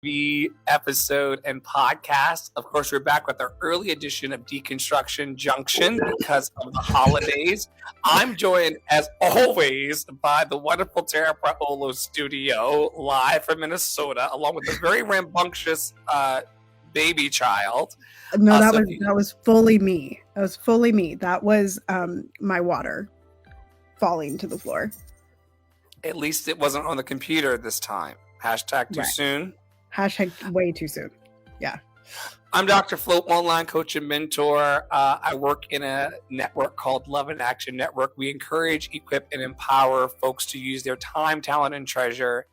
episode and podcast. Of course, we're back with our early edition of Deconstruction Junction because of the holidays. I'm joined, as always, by the wonderful Tara Praolo studio, live from Minnesota, along with a very rambunctious baby child. No, that was fully me. That was fully me. That was my water falling to the floor. At least it wasn't on the computer this time. Hashtag too soon. Hashtag way too soon. Yeah. I'm Dr. Flo, online coach and mentor. I work in a network called Love in Action Network. We encourage, equip, and empower folks to use their time, talent, and treasure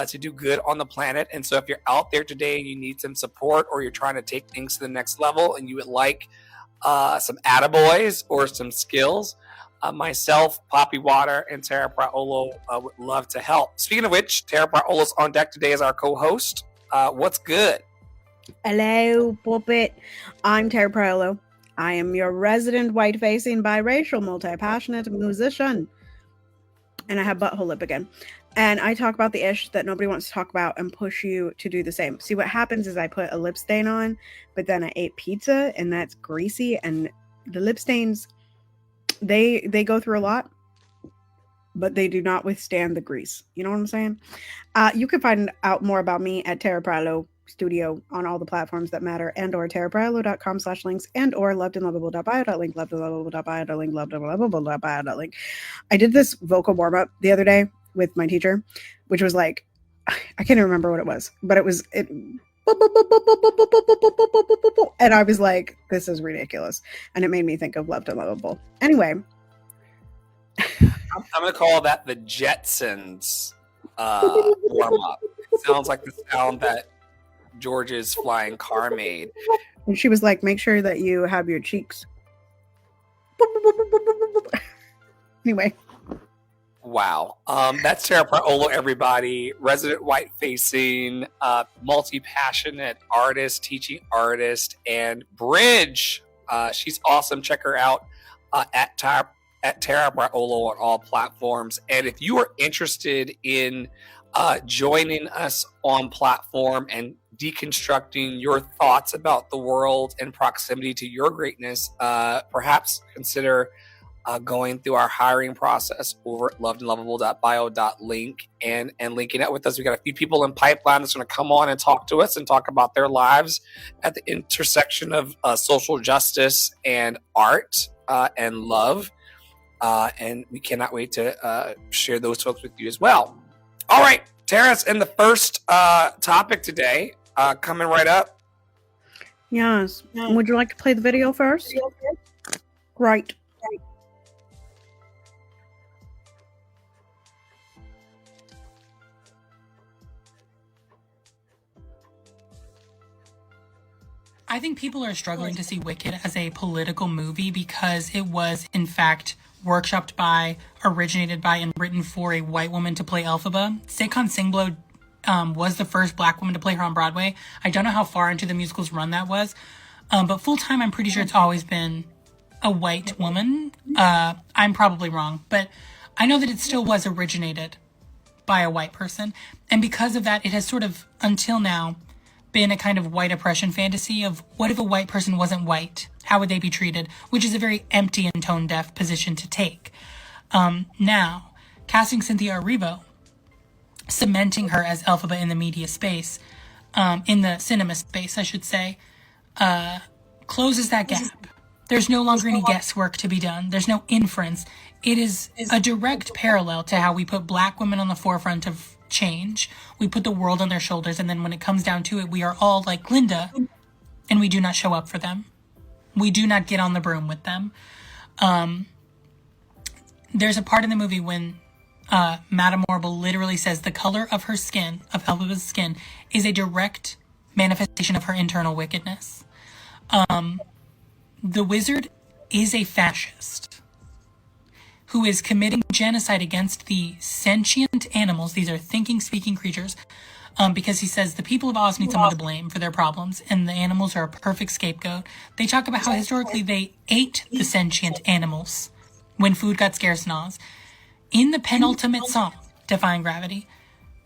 to do good on the planet. And so if you're out there today and you need some support, or you're trying to take things to the next level and you would like some attaboys or some skills, myself, Poppy Water, and Tara Praolo would love to help. Speaking of which, Tara Praolo's on deck today as our co-host. What's good? Hello, Puppet. I'm Tara Praolo. I am your resident white-facing, biracial, multi-passionate musician. And I have butthole lip again. And I talk about the ish that nobody wants to talk about and push you to do the same. See, what happens is I put a lip stain on, but then I ate pizza, and that's greasy, and the lip stains, they go through a lot, but they do not withstand the grease. You know what I'm saying? You can find out more about me at Tara Praolo Studio on all the platforms that matter, and or tarapraolo.com/links, and or lovedandlovable.bio.link, lovedandlovable.bio.link, lovedandlovable.bio.link. I did this vocal warm-up the other day with my teacher, which was like, I can't even remember what it was, but it and I was like, this is ridiculous, and it made me think of Loved and Lovable. Anyway, I'm gonna call that the Jetsons warm up. Sounds like the sound that George's flying car made. And she was like, make sure that you have your cheeks. Anyway. Wow. That's Tara Praolo, everybody. Resident white-facing, multi-passionate artist, teaching artist, and bridge. She's awesome. Check her out at Tara Praolo on all platforms. And if you are interested in joining us on platform and deconstructing your thoughts about the world and proximity to your greatness, perhaps consider going through our hiring process over at lovedandlovable.bio.link and linking up with us. We got a few people in pipeline that's going to come on and talk to us and talk about their lives at the intersection of social justice and art and love. And we cannot wait to share those folks with you as well. All right, Tara's in the first topic today, coming right up. Yes. Would you like to play the video first? Right. I think people are struggling to see Wicked as a political movie because it was, in fact, workshopped by, originated by, and written for a white woman to play Elphaba. Sekon Singblow was the first black woman to play her on Broadway. I don't know how far into the musical's run that was, but full-time, I'm pretty sure it's always been a white woman. I'm probably wrong, but I know that it still was originated by a white person, and because of that, it has sort of, until now, been a kind of white oppression fantasy of what if a white person wasn't white? How would they be treated? Which is a very empty and tone-deaf position to take. Now, casting Cynthia Erivo, cementing her as Elphaba in the media space, in the cinema space, I should say, closes that gap. There's no longer any guesswork to be done. There's no inference. It is a direct parallel to how we put black women on the forefront of change. We put the world on their shoulders, and then when it comes down to it, we are all like Glinda, and we do not show up for them. We do not get on the broom with them. There's a part in the movie when Madame Morble literally says the color of her skin, of Elphaba's skin, is a direct manifestation of her internal wickedness. The wizard is a fascist who is committing genocide against the sentient animals. These are thinking, speaking creatures, because he says the people of Oz need someone to blame for their problems, and the animals are a perfect scapegoat. They talk about how historically they ate the sentient animals when food got scarce in Oz. In the penultimate song, Defying Gravity,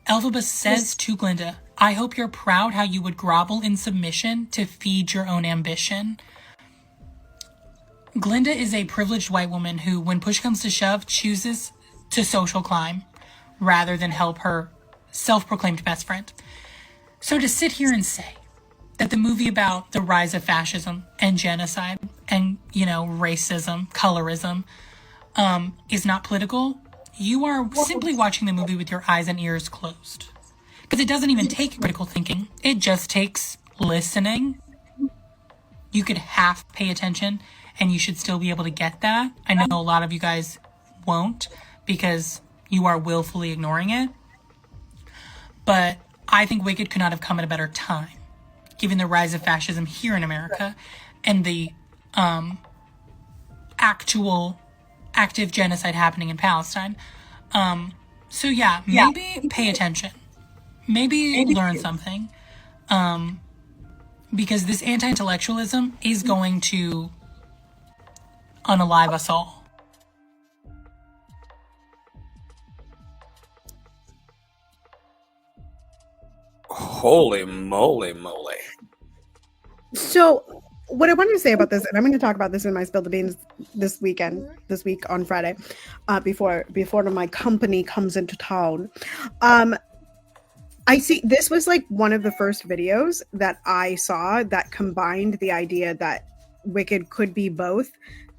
Elphaba says to Glinda, I hope you're proud how you would grovel in submission to feed your own ambition. Glinda is a privileged white woman who, when push comes to shove, chooses to social climb rather than help her self-proclaimed best friend. So to sit here and say that the movie about the rise of fascism and genocide and, racism, colorism, is not political, you are simply watching the movie with your eyes and ears closed. Because it doesn't even take critical thinking. It just takes listening. You could half pay attention and you should still be able to get that. I know a lot of you guys won't because you are willfully ignoring it. But I think Wicked could not have come at a better time, given the rise of fascism here in America and the active genocide happening in Palestine. So yeah, maybe pay attention. Maybe learn something. Because this anti-intellectualism is going to unalive us all. Holy moly. So what I wanted to say about this, and I'm going to talk about this in my Spill the Beans this week on Friday, before my company comes into town. I see this was like one of the first videos that I saw that combined the idea that Wicked could be both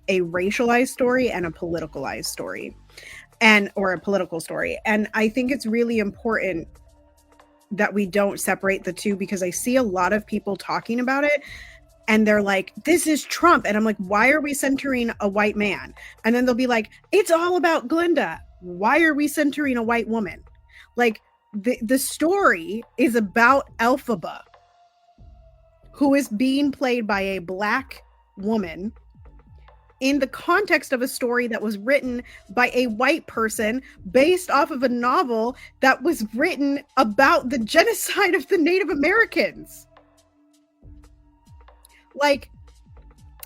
a racialized story and a politicalized story, or a political story. And I think it's really important that we don't separate the two, because I see a lot of people talking about it and they're like, this is Trump. And I'm like, why are we centering a white man? And then they'll be like, it's all about Glinda. Why are we centering a white woman? Like, the story is about Elphaba, who is being played by a Black woman in the context of a story that was written by a white person based off of a novel that was written about the genocide of the Native Americans. Like,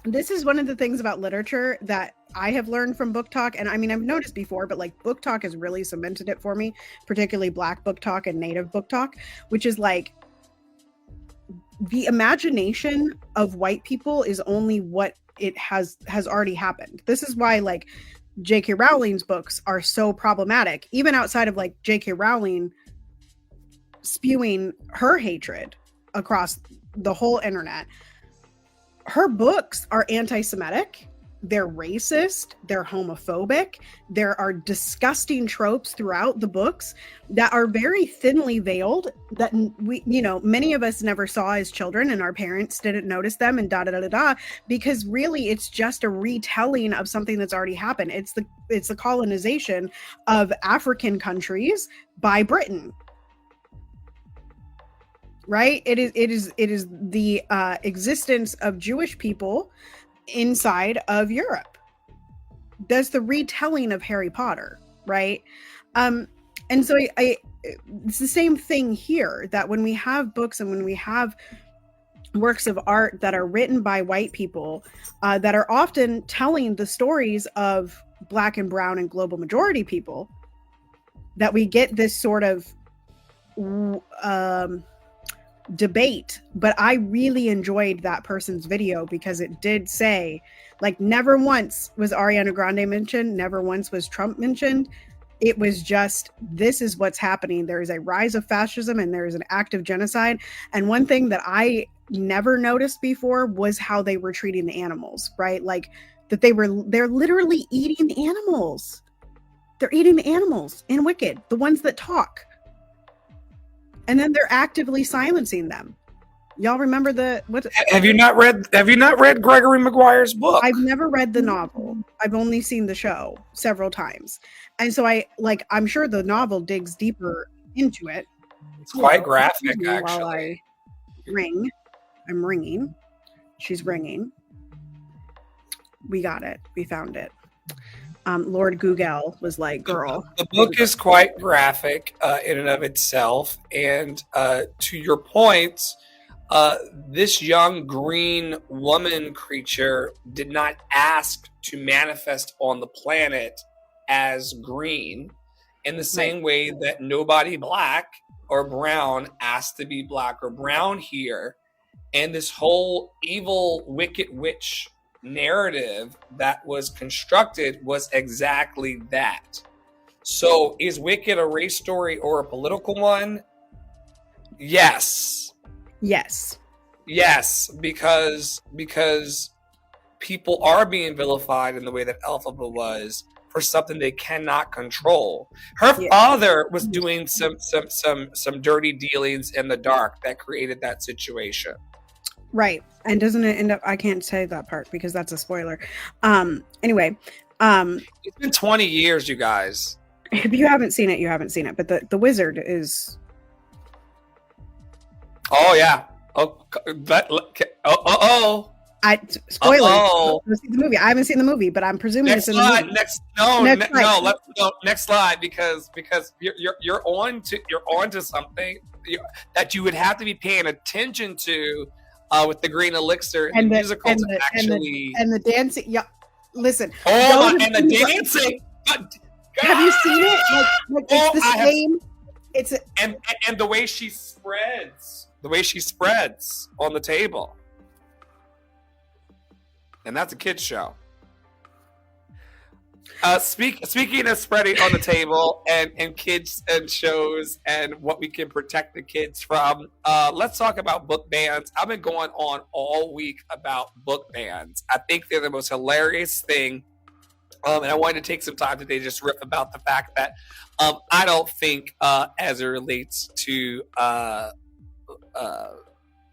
this is one of the things about literature that I have learned from Book Talk. And I mean, I've noticed before, but like Book Talk has really cemented it for me, particularly Black Book Talk and Native Book Talk, which is like, the imagination of white people is only what it has already happened. This is why like J.K. Rowling's books are so problematic, even outside of like J.K. Rowling spewing her hatred across the whole internet. Her books are anti-Semitic, they're racist, they're homophobic, there are disgusting tropes throughout the books that are very thinly veiled, that we, many of us never saw as children, and our parents didn't notice them, and because really it's just a retelling of something that's already happened. It's the colonization of African countries by Britain. Right? It is the existence of Jewish people inside of Europe. That's the retelling of Harry Potter, right? And so it's the same thing here, that when we have books and when we have works of art that are written by white people, that are often telling the stories of Black and brown and global majority people, that we get this sort of debate. But I really enjoyed that person's video because it did say, like, never once was Ariana Grande mentioned, never once was Trump mentioned. It was just, this is what's happening. There is a rise of fascism and there is an active genocide. And one thing that I never noticed before was how they were treating the animals, right? Like, that they're literally eating the animals. They're eating the animals in Wicked, the ones that talk. And then they're actively silencing them. Y'all remember Have you not read Gregory Maguire's book? I've never read the novel. I've only seen the show several times. And so I'm sure the novel digs deeper into it. It's quite graphic, actually. While I ring. I'm ringing. She's ringing. We got it. We found it. Lord Google was like, girl. The book is quite graphic in and of itself. And to your point, this young green woman creature did not ask to manifest on the planet as green, in the same way that nobody Black or brown asked to be black or brown here. And this whole evil, wicked witch narrative that was constructed was exactly that. So is Wicked a race story or a political one? Yes. Yes. Yes, because people are being vilified in the way that Elphaba was for something they cannot control. Her father was doing some dirty dealings in the dark that created that situation. Right. And doesn't it end up, I can't say that part because that's a spoiler. Anyway, it's been 20 years, you guys. If you haven't seen it, you haven't seen it. But the wizard is. Oh yeah. Spoilers. Uh-oh. Let's see the movie. I haven't seen the movie, but I'm presuming Next it's in slide. the movie. Next slide because you're on to something that you would have to be paying attention to with the green elixir and the musical and the dancing. Yeah, listen. Oh, and the dancing. Have you seen it? Like it's the same. It's and the way she spreads, on the table, and that's a kids show. Speaking of spreading on the table and kids and shows and what we can protect the kids from, let's talk about book bans. I've been going on all week about book bans. I think they're the most hilarious thing. And I wanted to take some time today to just riff about the fact that I don't think as it relates to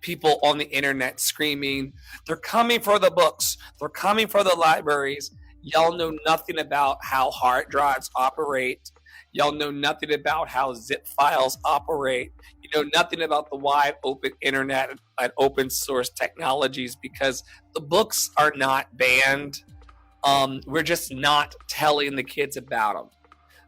people on the internet screaming, they're coming for the books, they're coming for the libraries. Y'all know nothing about how hard drives operate. Y'all know nothing about how zip files operate. You know nothing about the wide open internet and open source technologies because the books are not banned. We're just not telling the kids about them.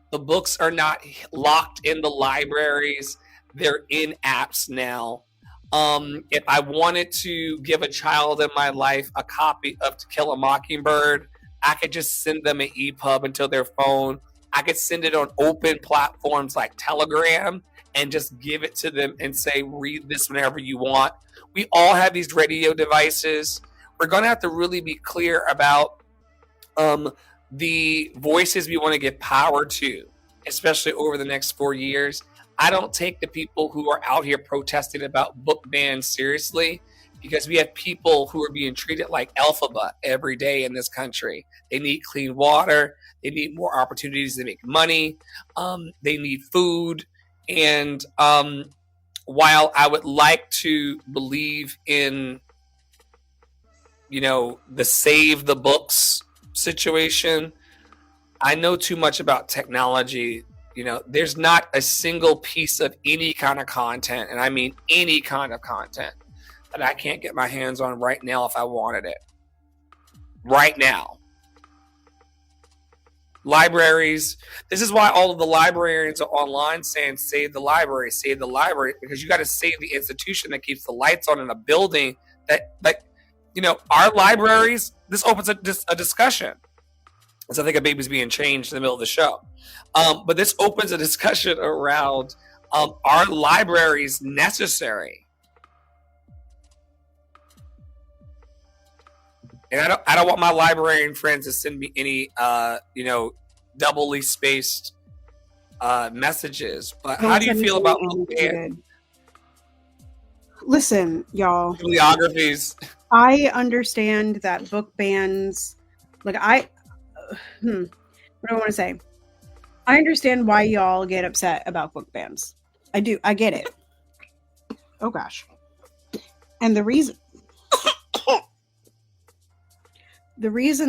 The books are not locked in the libraries. They're in apps now. If I wanted to give a child in my life a copy of To Kill a Mockingbird, I could just send them an EPUB into their phone. I could send it on open platforms like Telegram and just give it to them and say, read this whenever you want. We all have these radio devices. We're going to have to really be clear about the voices we want to give power to, especially over the next 4 years. I don't take the people who are out here protesting about book bans seriously because we have people who are being treated like Elphaba every day in this country. They need clean water. They need more opportunities to make money. They need food. And while I would like to believe in, the save the books situation, I know too much about technology. There's not a single piece of any kind of content, and I mean any kind of content, that I can't get my hands on right now if I wanted it. Right now. Libraries. This is why all of the librarians are online saying, save the library, because you got to save the institution that keeps the lights on in a building that our libraries, this opens a discussion. So I think a baby's being changed in the middle of the show. But this opens a discussion around, are libraries necessary? And I don't want my librarian friends to send me any, doubly spaced messages. But how do you feel about book bans? Listen, y'all. Bibliographies. I understand that book bans, what do I want to say? I understand why y'all get upset about book bans. I do. I get it. Oh gosh. And the reason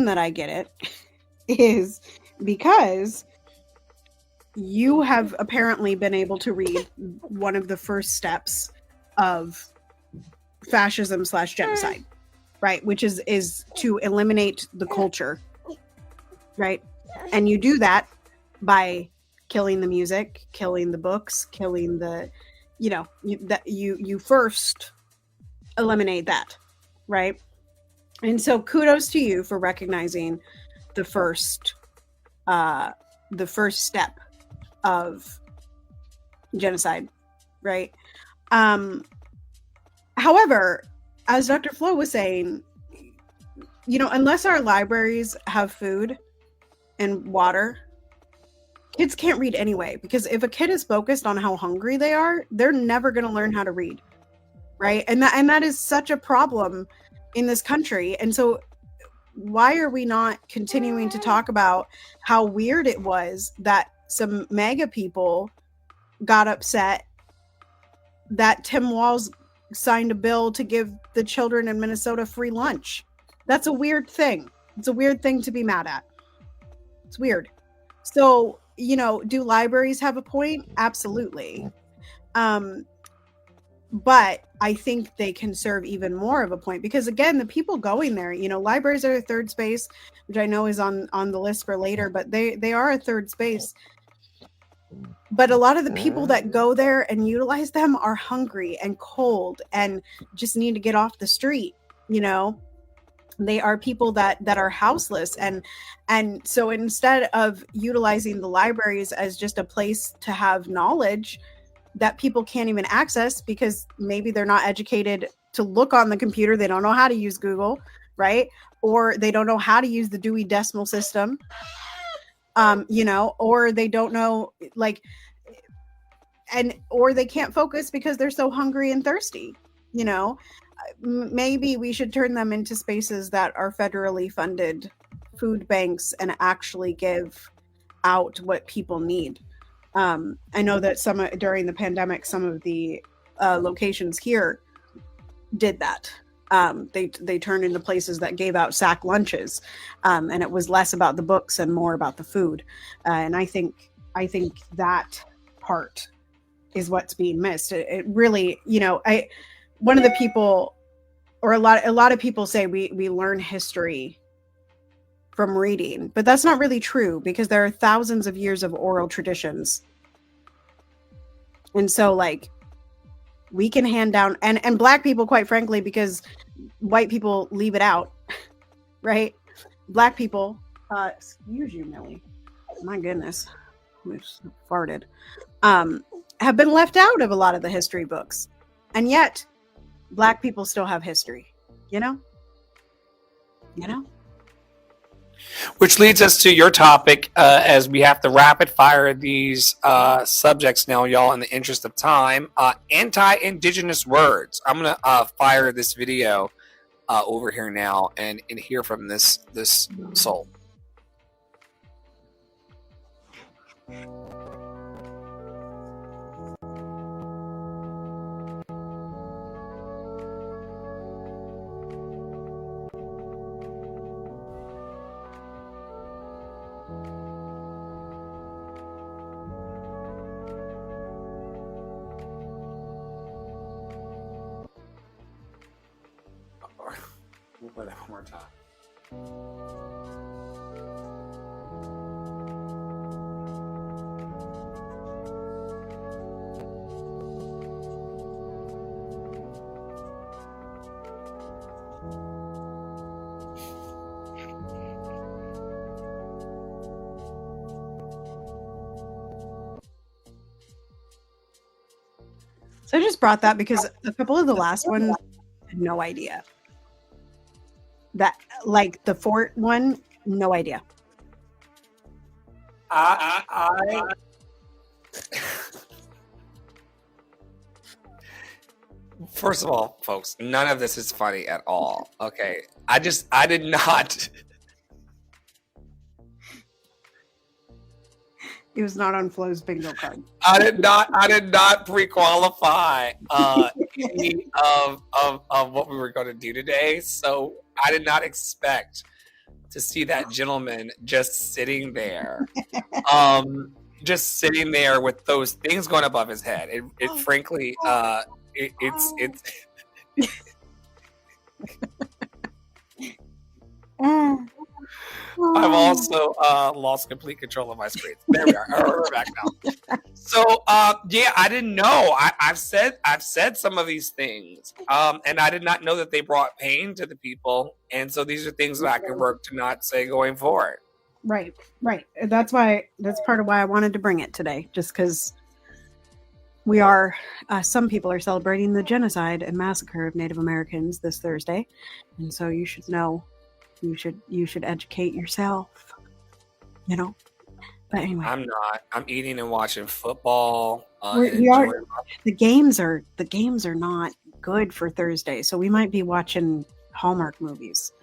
that I get it is because you have apparently been able to read one of the first steps of fascism/genocide, right? Which is to eliminate the culture, right? And you do that by killing the music, killing the books, killing the, you first eliminate that, right? And so kudos to you for recognizing the first step of genocide right? However, as Dr. Flo was saying, unless our libraries have food and water, kids can't read anyway, because if a kid is focused on how hungry they are, they're never going to learn how to read, right? And that is such a problem in this country. And so why are we not continuing to talk about how weird it was that some MAGA people got upset that Tim Walz signed a bill to give the children in Minnesota free lunch? That's a weird thing. It's a weird thing to be mad at. It's weird. So, do libraries have a point? Absolutely. But I think they can serve even more of a point, because again, the people going there, libraries are a third space, which I know is on the list for later, but they are a third space. But a lot of the people that go there and utilize them are hungry and cold and just need to get off the street. They are people that are houseless, and so instead of utilizing the libraries as just a place to have knowledge that people can't even access because maybe they're not educated to look on the computer, they don't know how to use Google, right? Or they don't know how to use the Dewey Decimal System, or they don't know, or they can't focus because they're so hungry and thirsty. Maybe we should turn them into spaces that are federally funded food banks and actually give out what people need. I know that during the pandemic, some of the locations here did that. They turned into places that gave out sack lunches, and it was less about the books and more about the food. And I think that part is what's being missed. It really, one of the people, or a lot of people say we learn history from reading, but that's not really true, because there are thousands of years of oral traditions. And so we can hand down, and Black people, quite frankly, because white people leave it out, right? Black people, excuse you, Millie. My goodness, I just farted. Have been left out of a lot of the history books. And yet Black people still have history, Which leads us to your topic, as we have to rapid fire these subjects now, y'all, in the interest of time. Anti-Indigenous words. I'm going to fire this video over here now and hear from this soul. We'll play that one more time. So I just brought that because a couple of the last ones I had no idea. That, the fort one, no idea. First of all, folks, none of this is funny at all. Okay, I did not. It was not on Flo's bingo card. I did not pre-qualify any of what we were going to do today, so I did not expect to see that gentleman just sitting there, with those things going above his head. It frankly, it's. I've also lost complete control of my screen. There we are. We're back now. So yeah, I didn't know. I've said some of these things, and I did not know that they brought pain to the people. And so these are things that I can work to not say going forward. Right. That's part of why I wanted to bring it today, just because we are, some people are celebrating the genocide and massacre of Native Americans this Thursday. And so you should know, you should educate yourself, you know? But anyway. I'm not. I'm eating and watching football. We are. The games are not good for Thursday, so we might be watching Hallmark movies.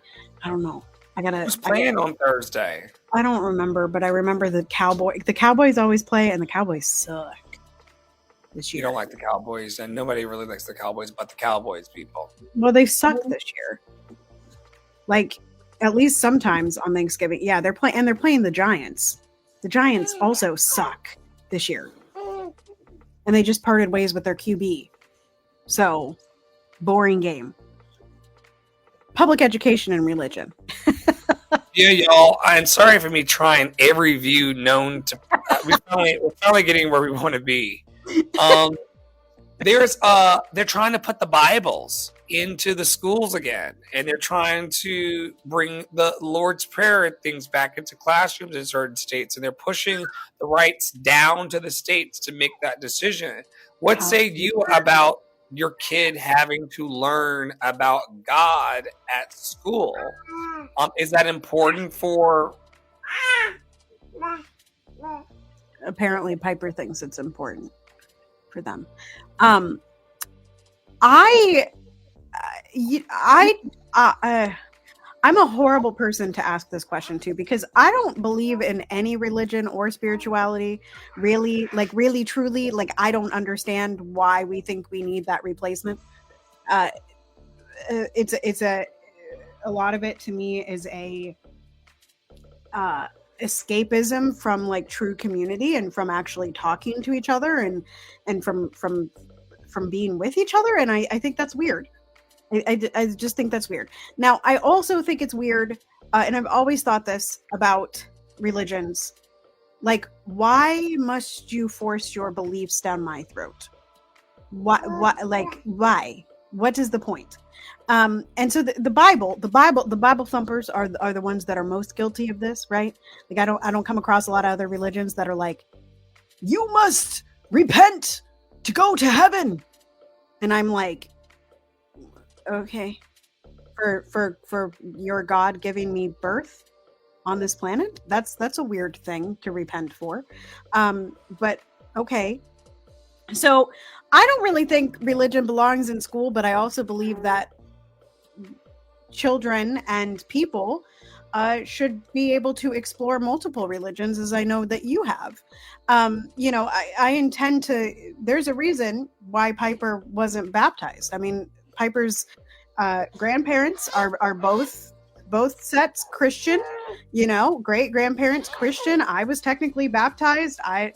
I don't know. Who's playing on Thursday? I don't remember, but I remember the Cowboys always play, and the Cowboys suck this year. You don't like the Cowboys, and nobody really likes the Cowboys but the Cowboys people. Well, they suck this year. Like, at least sometimes on Thanksgiving. Yeah, they're playing the Giants. The Giants also suck this year. And they just parted ways with their QB. So, boring game. Public education and religion. Yeah, y'all. I'm sorry for me trying every view known to. We're finally getting where we want to be. They're trying to put the Bibles into the schools again, and they're trying to bring the Lord's Prayer and things back into classrooms in certain states, and they're pushing the rights down to the states to make that decision. What say you about your kid having to learn about God at school? Is that important for? Apparently, Piper thinks it's important for them. I'm a horrible person to ask this question to, because I don't believe in any religion or spirituality, really, truly. Like, I don't understand why we think we need that replacement. It's a lot of it to me is a escapism from like true community and from actually talking to each other and from being with each other. And I think that's weird. I just think that's weird. Now, I also think it's weird, and I've always thought this about religions. Like, why must you force your beliefs down my throat? Why? Why? What is the point? And so the Bible thumpers are the ones that are most guilty of this, right? Like, I don't come across a lot of other religions that are like, you must repent to go to heaven. And I'm like, okay, for your God giving me birth on this planet, that's a weird thing to repent for. But okay. So I don't really think religion belongs in school, but I also believe that children and people should be able to explore multiple religions, as I know that you have. I intend to. There's a reason why Piper wasn't baptized. I mean, Piper's grandparents are both sets Christian, great grandparents Christian. I was technically baptized. I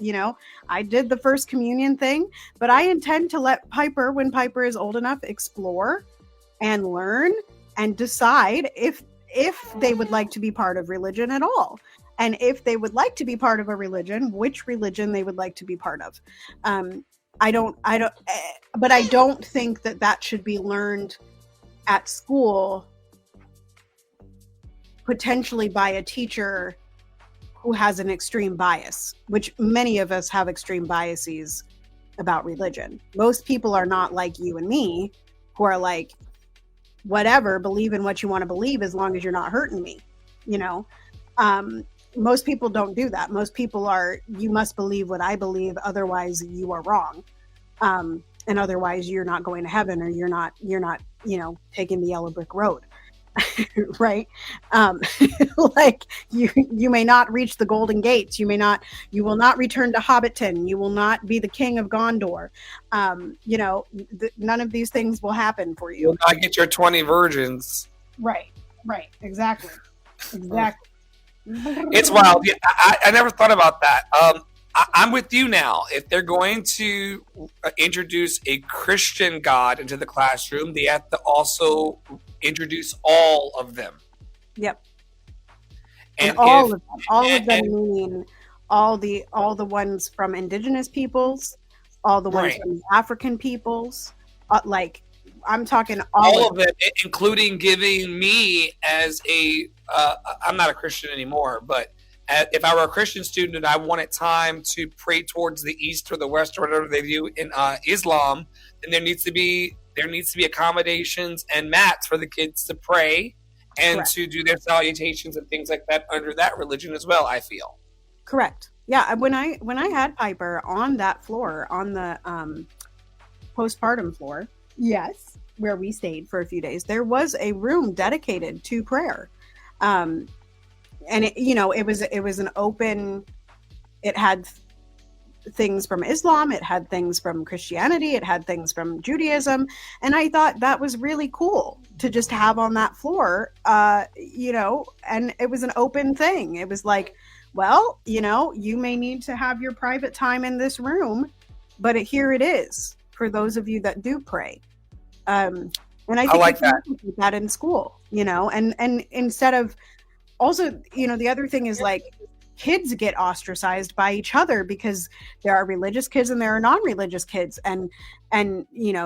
did the first communion thing, but I intend to let Piper, when Piper is old enough, explore and learn and decide if they would like to be part of religion at all. And if they would like to be part of a religion, which religion they would like to be part of. I don't think that should be learned at school, potentially by a teacher who has an extreme bias, which many of us have extreme biases about religion. Most people are not like you and me, who are like, whatever, believe in what you want to believe as long as you're not hurting me. Most people don't do that. Most people are, you must believe what I believe, otherwise you are wrong. And otherwise you're not going to heaven, or you're not, taking the yellow brick road. Right? Like you may not reach the golden gates. You will not return to Hobbiton. You will not be the king of Gondor. None of these things will happen for you. You'll not get your 20 virgins. Right. Exactly. It's wild. Yeah, I never thought about that. I'm with you now. If they're going to introduce a Christian God into the classroom, they have to also introduce all of them. Yep. And all of them meaning all the ones from indigenous peoples, all the ones from African peoples, I'm talking all of it, including giving me as a I'm not a Christian anymore, but if I were a Christian student and I wanted time to pray towards the east or the west or whatever they do in Islam, then there needs to be accommodations and mats for the kids to pray and Correct. to do their salutations and things like that under that religion as well, I feel. Correct. Yeah, when I had Piper on that floor, on the postpartum floor, yes, where we stayed for a few days, there was a room dedicated to prayer. And it was an open, it had things from Islam, it had things from Christianity, it had things from Judaism, and I thought that was really cool to just have on that floor, and it was an open thing. It was like, well, you may need to have your private time in this room, but here it is for those of you that do pray. And I think I like that in school, and instead of, also, the other thing is, like, kids get ostracized by each other because there are religious kids and there are non-religious kids, and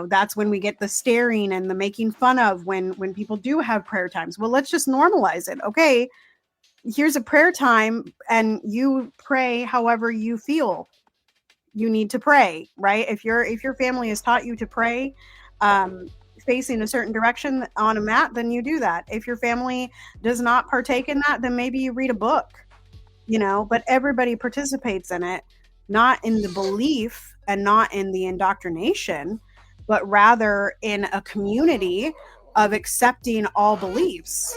that's when we get the staring and the making fun of when people do have prayer times. Well, let's just normalize it. Okay, here's a prayer time, and you pray however you feel you need to pray, right? If your family has taught you to pray facing a certain direction on a mat, then you do that. If your family does not partake in that, then maybe you read a book, but everybody participates in it, not in the belief and not in the indoctrination, but rather in a community of accepting all beliefs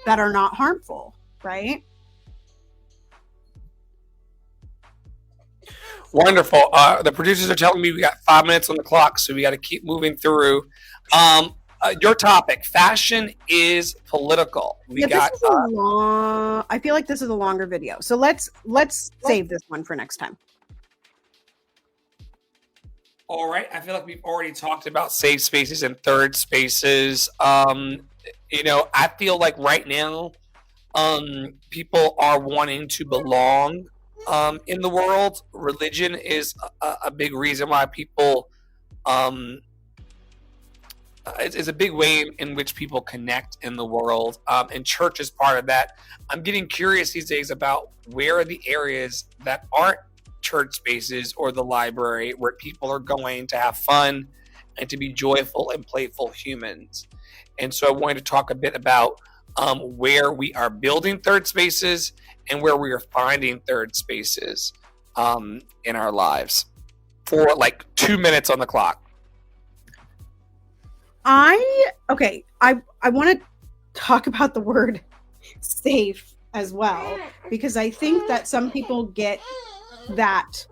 that are not harmful, right? Wonderful. The producers are telling me we got 5 minutes on the clock, so we got to keep moving through. Your topic, fashion is political. I feel like this is a longer video, so let's save this one for next time. All right. I feel like we've already talked about safe spaces and third spaces. I feel like right now, people are wanting to belong in the world. Religion is a big reason why people it's a big way in which people connect in the world, and church is part of that. I'm getting curious these days about where are the areas that aren't church spaces or the library where people are going to have fun and to be joyful and playful humans. And so I wanted to talk a bit about where we are building third spaces and where we are finding third spaces in our lives for like 2 minutes on the clock. I want to talk about the word safe as well, because I think that some people get that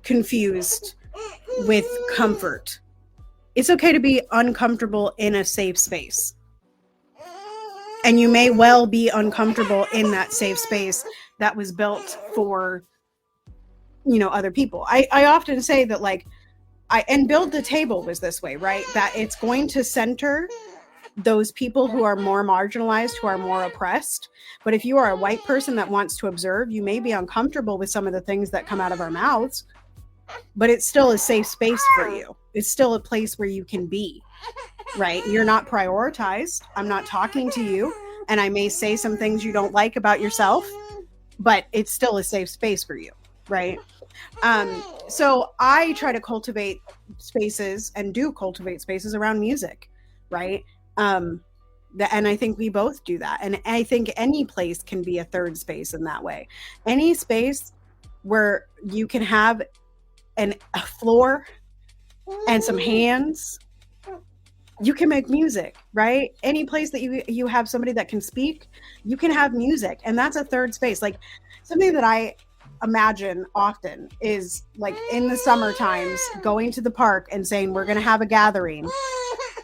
confused with comfort. It's okay to be uncomfortable in a safe space. And you may well be uncomfortable in that safe space that was built for, other people. I often say that, like, and Build the Table was this way, right? That it's going to center those people who are more marginalized, who are more oppressed. But if you are a white person that wants to observe, you may be uncomfortable with some of the things that come out of our mouths, but it's still a safe space for you. It's still a place where you can be, right? You're not prioritized. I'm not talking to you, and I may say some things you don't like about yourself, but it's still a safe space for you, right? So I try to cultivate spaces and do cultivate spaces around music, right? And I think we both do that. And I think any place can be a third space in that way. Any space where you can have a floor and some hands, you can make music, right? Any place that you have somebody that can speak, you can have music. And that's a third space. Like, something that I imagine often is, like, in the summer times, going to the park and saying, we're going to have a gathering,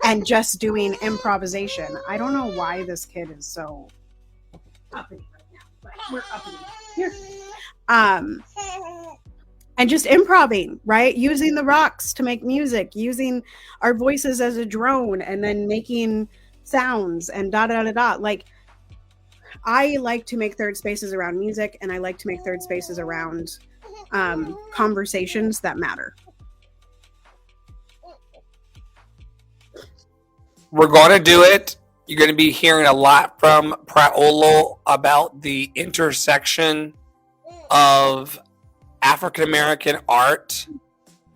and just doing improvisation. I don't know why this kid is so uppity right now, but we're uppity here. And just improvising, right? Using the rocks to make music, using our voices as a drone, and then making sounds and da-da-da-da. Like, I like to make third spaces around music, and I like to make third spaces around conversations that matter. We're going to do it. You're going to be hearing a lot from Praolo about the intersection of African American art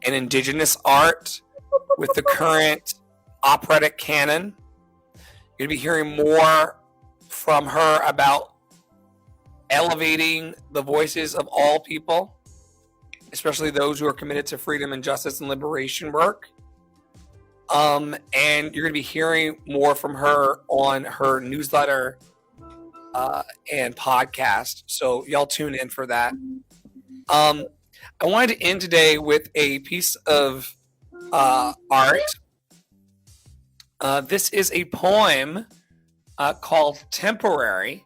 and indigenous art with the current operatic canon. You're going to be hearing more from her about elevating the voices of all people, especially those who are committed to freedom and justice and liberation work. And you're going to be hearing more from her on her newsletter and podcast. So y'all tune in for that. I wanted to end today with a piece of art. This is a poem called Temporary.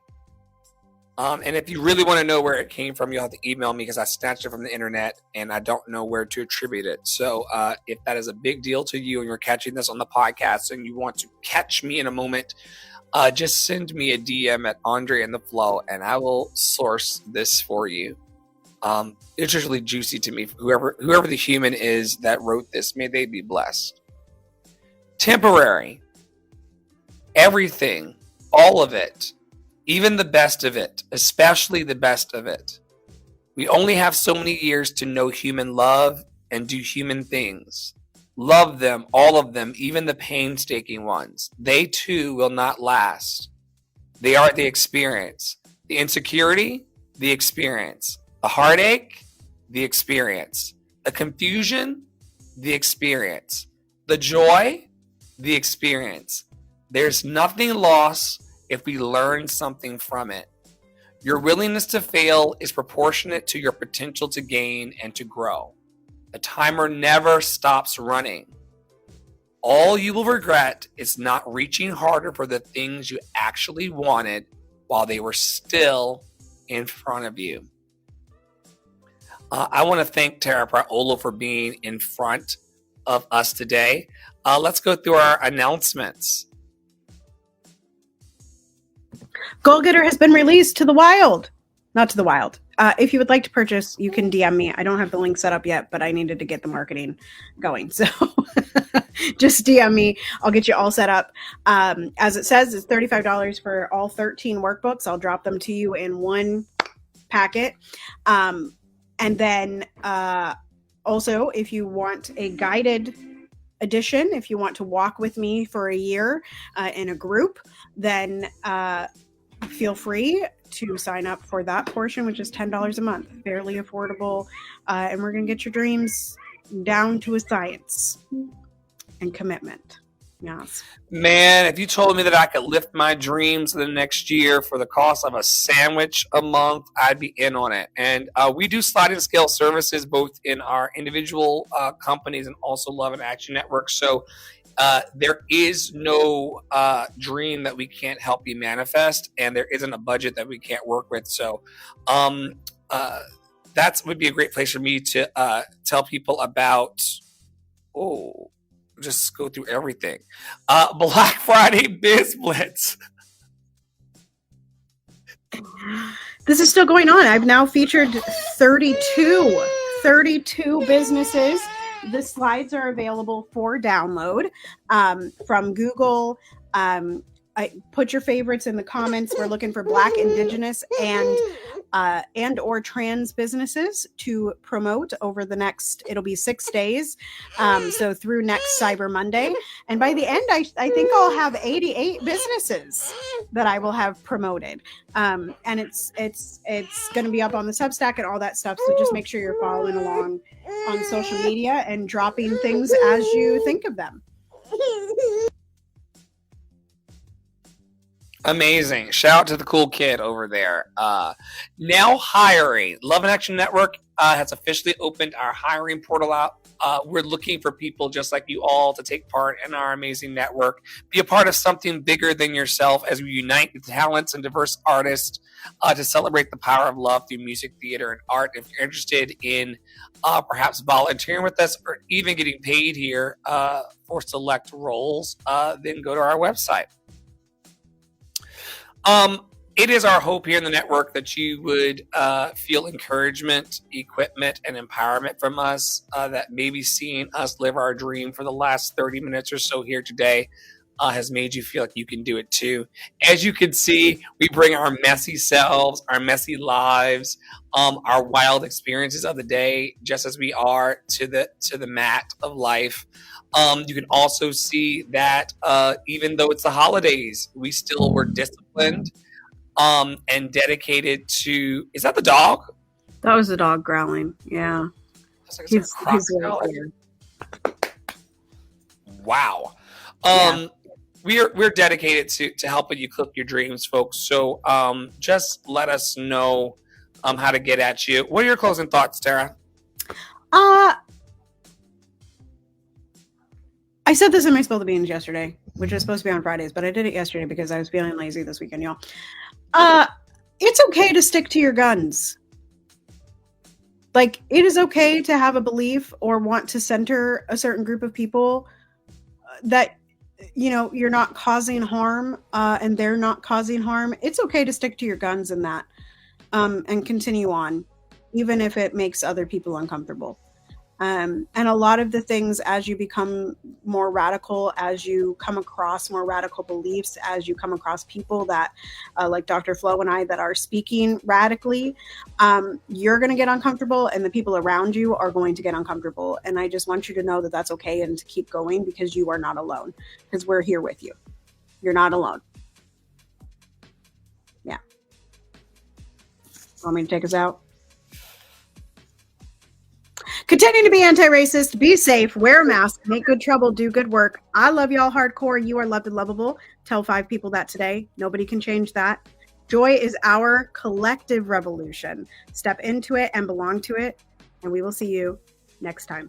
And if you really want to know where it came from, you'll have to email me because I snatched it from the internet and I don't know where to attribute it. So if that is a big deal to you and you're catching this on the podcast and you want to catch me in a moment, just send me a DM at Andre and the Flow and I will source this for you. It's just really juicy to me. Whoever the human is that wrote this, may they be blessed. Temporary. Everything, all of it, even the best of it, especially the best of it. We only have so many years to know human love and do human things. Love them, all of them, even the painstaking ones. They too will not last. They are the experience. The insecurity, the experience. The heartache, the experience. The confusion, the experience. The joy, the experience. There's nothing lost if we learn something from it. Your willingness to fail is proportionate to your potential to gain and to grow. The timer never stops running. All you will regret is not reaching harder for the things you actually wanted while they were still in front of you. I want to thank Tara Praolo for being in front of us today. Let's go through our announcements. Goal Getter has been released to the wild. Not to the wild. If you would like to purchase, you can DM me. I don't have the link set up yet, but I needed to get the marketing going. So just DM me. I'll get you all set up. As it says, it's $35 for all 13 workbooks. I'll drop them to you in one packet. And then also, if you want a guided edition, if you want to walk with me for a year in a group, then feel free to sign up for that portion, which is $10 a month, fairly affordable. And we're going to get your dreams down to a science and commitment. Yes. Man, if you told me that I could lift my dreams the next year for the cost of a sandwich a month, I'd be in on it. And we do sliding scale services both in our individual companies and also Love and Action Network. So there is no dream that we can't help you manifest, and there isn't a budget that we can't work with. So that would be a great place for me to tell people about. Just go through everything. Black Friday Biz Blitz. This is still going on. I've now featured 32 businesses. The slides are available for download from Google. Put your favorites in the comments. We're looking for Black, Indigenous, and or trans businesses to promote over the next, it'll be 6 days. So through next Cyber Monday. And by the end, I think I'll have 88 businesses that I will have promoted. And it's going to be up on the Substack and all that stuff. So just make sure you're following along on social media and dropping things as you think of them. Amazing. Shout out to the cool kid over there. Now hiring. Love and Action Network has officially opened our hiring portal out. We're looking for people just like you all to take part in our amazing network. Be a part of something bigger than yourself as we unite the talents and diverse artists to celebrate the power of love through music, theater, and art. If you're interested in perhaps volunteering with us or even getting paid here for select roles, then go to our website. It is our hope here in the network that you would feel encouragement, equipment, and empowerment from us, that maybe seeing us live our dream for the last 30 minutes or so here today has made you feel like you can do it too. As you can see, we bring our messy selves, our messy lives, our wild experiences of the day, just as we are to the mat of life. You can also see that even though it's the holidays, we still were disciplined and dedicated to. Is that the dog? That was the dog growling. Yeah. Like He's right here. Wow. We're dedicated to helping you cook your dreams, folks. So just let us know how to get at you. What are your closing thoughts, Tara? I said this in my Spill the Beans yesterday, which was supposed to be on Fridays, but I did it yesterday because I was feeling lazy this weekend, y'all. It's okay to stick to your guns. Like, it is okay to have a belief or want to center a certain group of people that, you know, you're not causing harm and they're not causing harm. It's okay to stick to your guns in that and continue on, even if it makes other people uncomfortable. And a lot of the things, as you become more radical, as you come across more radical beliefs, as you come across people that, like Dr. Flo and I, that are speaking radically, you're going to get uncomfortable and the people around you are going to get uncomfortable. And I just want you to know that that's okay and to keep going because you are not alone, because we're here with you. You're not alone. Yeah. Want me to take us out? Continue to be anti-racist, be safe, wear a mask, make good trouble, do good work. I love y'all hardcore. You are loved and lovable. Tell 5 people that today. Nobody can change that. Joy is our collective revolution. Step into it and belong to it. And we will see you next time.